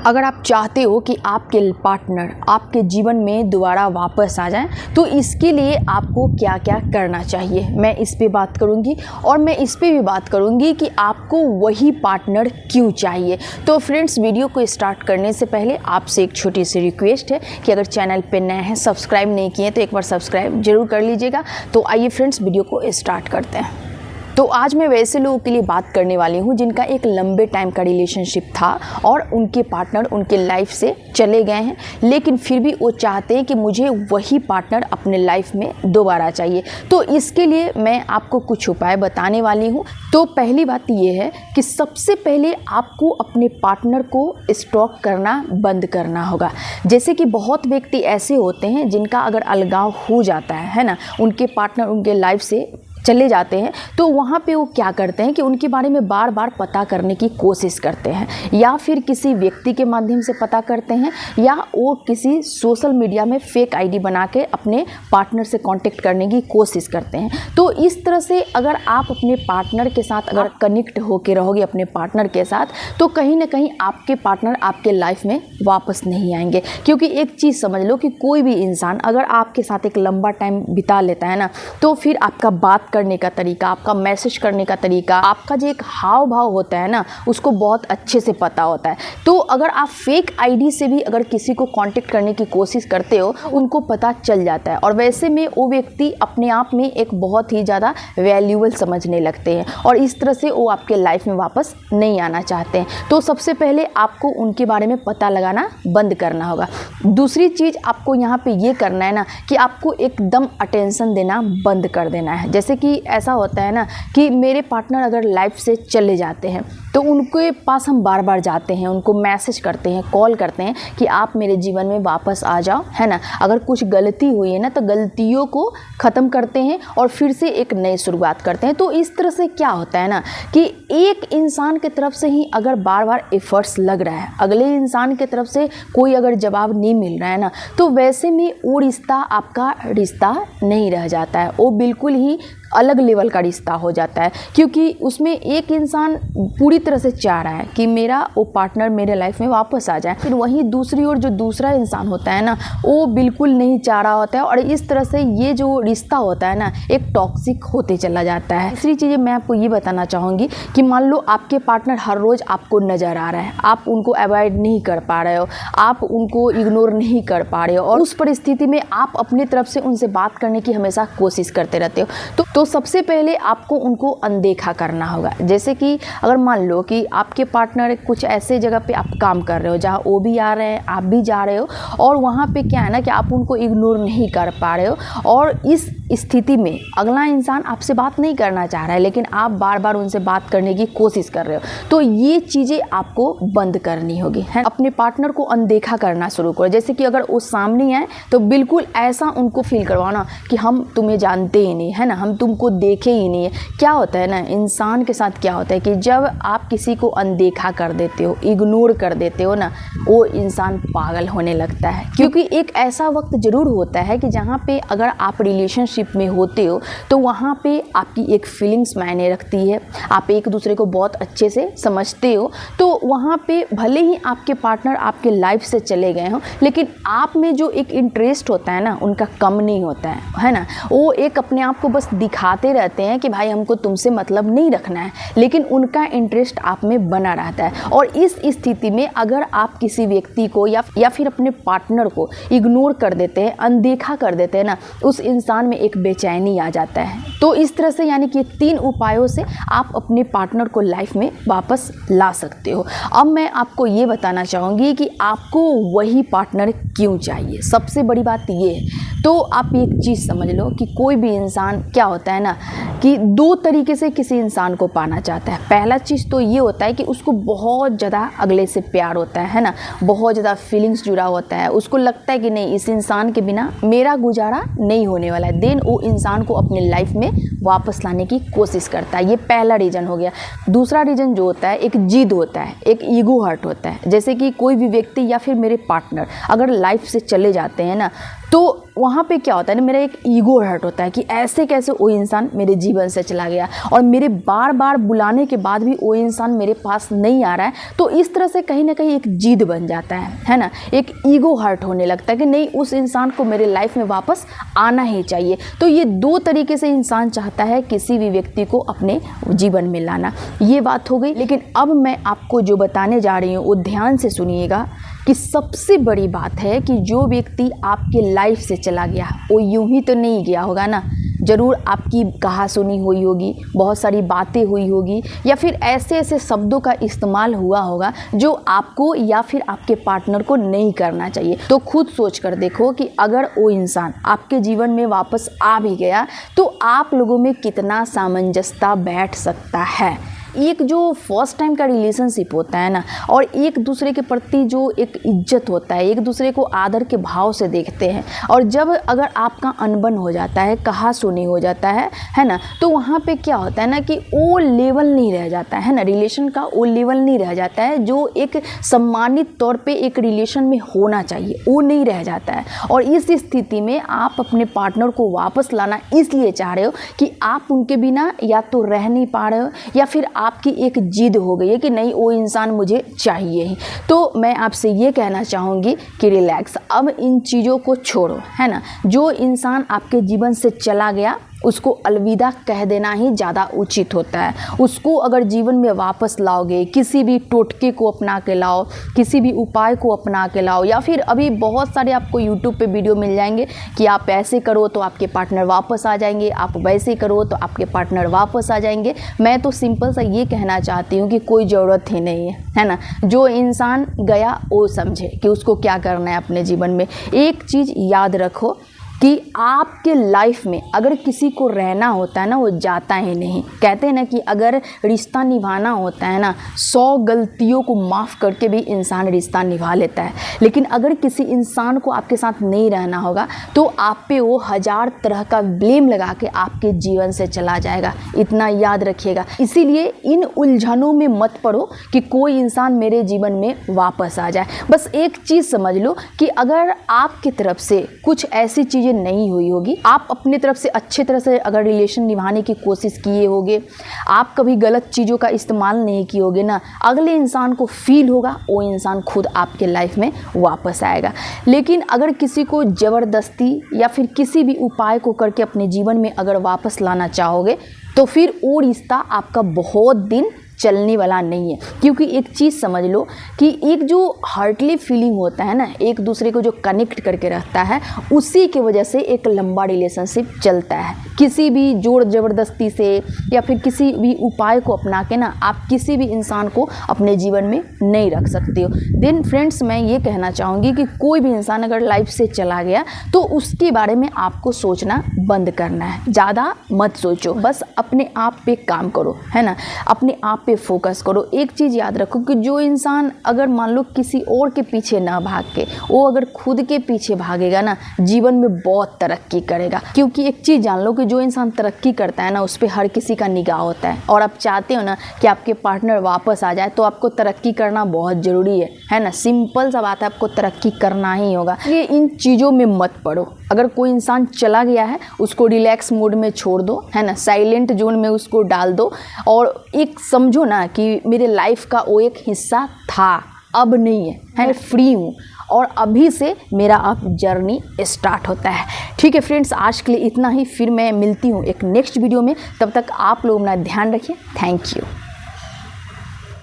अगर आप चाहते हो कि आपके पार्टनर आपके जीवन में दोबारा वापस आ जाएं, तो इसके लिए आपको क्या क्या करना चाहिए, मैं इस पे बात करूंगी। और मैं इस पे भी बात करूंगी कि आपको वही पार्टनर क्यों चाहिए। तो फ्रेंड्स, वीडियो को स्टार्ट करने से पहले आपसे एक छोटी सी रिक्वेस्ट है कि अगर चैनल पे नए हैं, सब्सक्राइब नहीं किए तो एक बार सब्सक्राइब जरूर कर लीजिएगा। तो आइए फ्रेंड्स, वीडियो को स्टार्ट करते हैं। तो आज मैं वैसे लोगों के लिए बात करने वाली हूँ जिनका एक लंबे टाइम का रिलेशनशिप था और उनके पार्टनर उनके लाइफ से चले गए हैं, लेकिन फिर भी वो चाहते हैं कि मुझे वही पार्टनर अपने लाइफ में दोबारा चाहिए। तो इसके लिए मैं आपको कुछ उपाय बताने वाली हूँ। तो पहली बात ये है कि सबसे पहले आपको अपने पार्टनर को स्टॉक करना बंद करना होगा। जैसे कि बहुत व्यक्ति ऐसे होते हैं जिनका अगर अलगाव हो जाता है ना, उनके पार्टनर उनके लाइफ से चले जाते हैं, तो वहाँ पे वो क्या करते हैं कि उनके बारे में बार बार पता करने की कोशिश करते हैं, या फिर किसी व्यक्ति के माध्यम से पता करते हैं, या वो किसी सोशल मीडिया में फेक आईडी बना के अपने पार्टनर से कांटेक्ट करने की कोशिश करते हैं। तो इस तरह से अगर आप अपने पार्टनर के साथ अगर कनेक्ट होके रहोगे अपने पार्टनर के साथ, तो कहीं ना कहीं आपके पार्टनर आपके लाइफ में वापस नहीं आएंगे। क्योंकि एक चीज़ समझ लो कि कोई भी इंसान अगर आपके साथ एक लंबा टाइम बिता लेता है ना, तो फिर आपका बात करने का तरीका, आपका मैसेज करने का तरीका, आपका जो एक हाव भाव होता है ना, उसको बहुत अच्छे से पता होता है। तो अगर आप फेक आईडी से भी अगर किसी को कांटेक्ट करने की कोशिश करते हो, उनको पता चल जाता है, और वैसे में वो व्यक्ति अपने आप में एक बहुत ही ज़्यादा वैल्यूएबल समझने लगते हैं, और इस तरह से वो आपके लाइफ में वापस नहीं आना चाहते हैं। तो सबसे पहले आपको उनके बारे में पता लगाना बंद करना होगा। दूसरी चीज़ आपको यहाँ पे ये करना है ना कि आपको एकदम अटेंशन देना बंद कर देना है। जैसे कि ऐसा होता है ना कि मेरे पार्टनर अगर लाइफ से चले जाते हैं, तो उनके पास हम बार बार जाते हैं, उनको मैसेज करते हैं, कॉल करते हैं कि आप मेरे जीवन में वापस आ जाओ, है ना। अगर कुछ गलती हुई है ना, तो गलतियों को ख़त्म करते हैं और फिर से एक नई शुरुआत करते हैं। तो इस तरह से क्या होता है ना कि एक इंसान की तरफ से ही अगर बार बार एफर्ट्स लग रहा है, अगले इंसान की तरफ से कोई अगर जवाब नहीं मिल रहा है ना, तो वैसे में वो रिश्ता आपका रिश्ता नहीं रह जाता है, वो बिल्कुल ही अलग लेवल का रिश्ता हो जाता है। क्योंकि उसमें एक इंसान पूरी तरह से चाह रहा है कि मेरा वो पार्टनर मेरे लाइफ में वापस आ जाए, फिर वहीं दूसरी ओर जो दूसरा इंसान होता है ना, वो बिल्कुल नहीं चाह रहा होता है, और इस तरह से ये जो रिश्ता होता है ना, एक टॉक्सिक होते चला जाता है। तीसरी चीज़ मैं आपको ये बताना चाहूँगी कि मान लो आपके पार्टनर हर रोज़ आपको नज़र आ रहा है, आप उनको अवॉइड नहीं कर पा रहे हो, आप उनको इग्नोर नहीं कर पा रहे हो, और उस परिस्थिति में आप अपनी तरफ से उनसे बात करने की हमेशा कोशिश करते रहते हो, तो सबसे पहले आपको उनको अनदेखा करना होगा। जैसे कि अगर मान लो कि आपके पार्टनर कुछ ऐसे जगह पे आप काम कर रहे हो जहाँ वो भी आ रहे हैं, आप भी जा रहे हो, और वहाँ पे क्या है ना कि आप उनको इग्नोर नहीं कर पा रहे हो, और इस स्थिति में अगला इंसान आपसे बात नहीं करना चाह रहा है, लेकिन आप बार बार उनसे बात करने की कोशिश कर रहे हो, तो ये चीज़ें आपको बंद करनी होगी, है। अपने पार्टनर को अनदेखा करना शुरू करो। जैसे कि अगर वो सामने आए तो बिल्कुल ऐसा उनको फील करवाना कि हम तुम्हें जानते ही नहीं, है ना, हम तुमको देखे ही नहीं है। क्या होता है ना, इंसान के साथ क्या होता है कि जब आप किसी को अनदेखा कर देते हो, इग्नोर कर देते हो ना, वो इंसान पागल होने लगता है। क्योंकि एक ऐसा वक्त जरूर होता है कि जहाँ पे अगर आप रिलेशनशिप में होते हो, तो वहाँ पे आपकी एक फीलिंग्स मायने रखती है, आप एक दूसरे को बहुत अच्छे से समझते हो, तो वहाँ पे भले ही आपके पार्टनर आपके लाइफ से चले गए हों, लेकिन आप में जो एक इंटरेस्ट होता है ना, उनका कम नहीं होता है ना। वो एक अपने आप को बस दिखाते रहते हैं कि भाई हमको तुमसे मतलब नहीं रखना है, लेकिन उनका इंटरेस्ट आप में बना रहता है। और इस स्थिति में अगर आप किसी व्यक्ति को या फिर अपने पार्टनर को इग्नोर कर देते हैं, अनदेखा कर देते हैं ना, उस इंसान में एक बेचैनी आ जाता है। तो इस तरह से यानी कि 3 उपायों से आप अपने पार्टनर को लाइफ में वापस ला सकते हो। अब मैं आपको ये बताना चाहूँगी कि आपको वही पार्टनर क्यों चाहिए। सबसे बड़ी बात ये है, तो आप एक चीज़ समझ लो कि कोई भी इंसान क्या होता है ना कि 2 तरीके से किसी इंसान को पाना चाहता है। पहला चीज़ तो ये होता है कि उसको बहुत ज़्यादा अगले से प्यार होता है ना, बहुत ज़्यादा फीलिंग्स जुड़ा होता है, उसको लगता है कि नहीं, इस इंसान के बिना मेरा गुजारा नहीं होने वाला है, देन वो इंसान को अपने लाइफ में वापस लाने की कोशिश करता है। ये पहला रीज़न हो गया। दूसरा रीज़न जो होता है, एक जिद होता है, एक ईगो हर्ट होता है। जैसे कि कोई भी व्यक्ति या फिर मेरे पार्टनर अगर लाइफ से चले जाते हैं ना, तो वहाँ पे क्या होता है ना, मेरा एक ईगो हर्ट होता है कि ऐसे कैसे वो इंसान मेरे जीवन से चला गया और मेरे बार बार बुलाने के बाद भी वो इंसान मेरे पास नहीं आ रहा है। तो इस तरह से कहीं ना कहीं एक जिद बन जाता है ना, एक ईगो हर्ट होने लगता है कि नहीं, उस इंसान को मेरे लाइफ में वापस आना ही चाहिए। तो ये दो तरीके से इंसान चाहता है किसी भी व्यक्ति को अपने जीवन में लाना। ये बात हो गई। लेकिन अब मैं आपको जो बताने जा रही हूँ वो ध्यान से सुनिएगा कि सबसे बड़ी बात है कि जो व्यक्ति आपके लाइफ से चला गया वो यूं ही तो नहीं गया होगा ना, ज़रूर आपकी कहा सुनी हुई होगी, बहुत सारी बातें हुई होगी, या फिर ऐसे ऐसे शब्दों का इस्तेमाल हुआ होगा जो आपको या फिर आपके पार्टनर को नहीं करना चाहिए। तो खुद सोच कर देखो कि अगर वो इंसान आपके जीवन में वापस आ भी गया तो आप लोगों में कितना सामंजस्यता बैठ सकता है। एक जो फर्स्ट टाइम का रिलेशनशिप होता है ना, और एक दूसरे के प्रति जो एक इज्जत होता है, एक दूसरे को आदर के भाव से देखते हैं, और जब अगर आपका अनबन हो जाता है, कहा सुनी हो जाता है ना, तो वहाँ पे क्या होता है ना कि वो लेवल नहीं रह जाता है ना, रिलेशन का वो लेवल नहीं रह जाता है जो एक सम्मानित तौर पे एक रिलेशन में होना चाहिए, वो नहीं रह जाता है। और इस स्थिति में आप अपने पार्टनर को वापस लाना इसलिए चाह रहे हो कि आप उनके बिना या तो रह नहीं पा रहे हो, या फिर आपकी एक जिद हो गई है कि नहीं, वो इंसान मुझे चाहिए ही। तो मैं आपसे ये कहना चाहूँगी कि रिलैक्स, अब इन चीज़ों को छोड़ो, है ना। जो इंसान आपके जीवन से चला गया उसको अलविदा कह देना ही ज़्यादा उचित होता है। उसको अगर जीवन में वापस लाओगे, किसी भी टोटके को अपना के लाओ, किसी भी उपाय को अपना के लाओ, या फिर अभी बहुत सारे आपको यूट्यूब पे वीडियो मिल जाएंगे कि आप ऐसे करो तो आपके पार्टनर वापस आ जाएंगे, आप वैसे करो तो आपके पार्टनर वापस आ जाएंगे। मैं तो सिंपल सा ये कहना चाहती हूँ कि कोई ज़रूरत ही नहीं है ना। जो इंसान गया वो समझे कि उसको क्या करना है अपने जीवन में। एक चीज़ याद रखो कि आपके लाइफ में अगर किसी को रहना होता है ना, वो जाता ही नहीं। कहते हैं ना कि अगर रिश्ता निभाना होता है ना, 100 गलतियों को माफ़ करके भी इंसान रिश्ता निभा लेता है। लेकिन अगर किसी इंसान को आपके साथ नहीं रहना होगा तो आप पे वो 1000 तरह का ब्लेम लगा के आपके जीवन से चला जाएगा। इतना याद रखिएगा। इसीलिए इन उलझनों में मत पड़ो कि कोई इंसान मेरे जीवन में वापस आ जाए। बस एक चीज़ समझ लो कि अगर आपकी तरफ से कुछ ऐसी चीज़ें नहीं हुई होगी, आप अपनी तरफ से अच्छी तरह से अगर रिलेशन निभाने की कोशिश किए होगे, आप कभी गलत चीज़ों का इस्तेमाल नहीं किए होगे ना, अगले इंसान को फील होगा, वो इंसान खुद आपके लाइफ में वापस आएगा। लेकिन अगर किसी को ज़बरदस्ती या फिर किसी भी उपाय को करके अपने जीवन में अगर वापस लाना चाहोगे तो फिर वो रिश्ता आपका बहुत दिन चलने वाला नहीं है। क्योंकि एक चीज़ समझ लो कि एक जो हार्टली फीलिंग होता है ना, एक दूसरे को जो कनेक्ट करके रखता है, उसी की वजह से एक लंबा रिलेशनशिप चलता है। किसी भी जोर ज़बरदस्ती से या फिर किसी भी उपाय को अपना के ना आप किसी भी इंसान को अपने जीवन में नहीं रख सकते हो। देन फ्रेंड्स, मैं ये कहना चाहूँगी कि कोई भी इंसान अगर लाइफ से चला गया तो उसके बारे में आपको सोचना बंद करना है। ज़्यादा मत सोचो, बस अपने आप पे काम करो, है ना, अपने आप पे फोकस करो। एक चीज़ याद रखो कि जो इंसान अगर मान लो किसी और के पीछे ना भाग के वो अगर खुद के पीछे भागेगा ना, जीवन में बहुत तरक्की करेगा। क्योंकि एक चीज़ जान लो कि जो इंसान तरक्की करता है ना, उस पर हर किसी का निगाह होता है। और आप चाहते हो ना कि आपके पार्टनर वापस आ जाए तो आपको तरक्की करना बहुत ज़रूरी है ना। सिंपल सा बात है, आपको तरक्की करना ही होगा। ये इन चीज़ों में मत पड़ो। अगर कोई इंसान चला गया है उसको रिलैक्स मोड में छोड़ दो, है ना, साइलेंट जोन में उसको डाल दो, और एक समझो ना कि मेरे लाइफ का वो एक हिस्सा था, अब नहीं है, मैं फ्री हूँ और अभी से मेरा अब जर्नी स्टार्ट होता है। ठीक है फ्रेंड्स, आज के लिए इतना ही। फिर मैं मिलती हूँ एक नेक्स्ट वीडियो में। तब तक आप लोग अपना ध्यान रखिए। Thank you.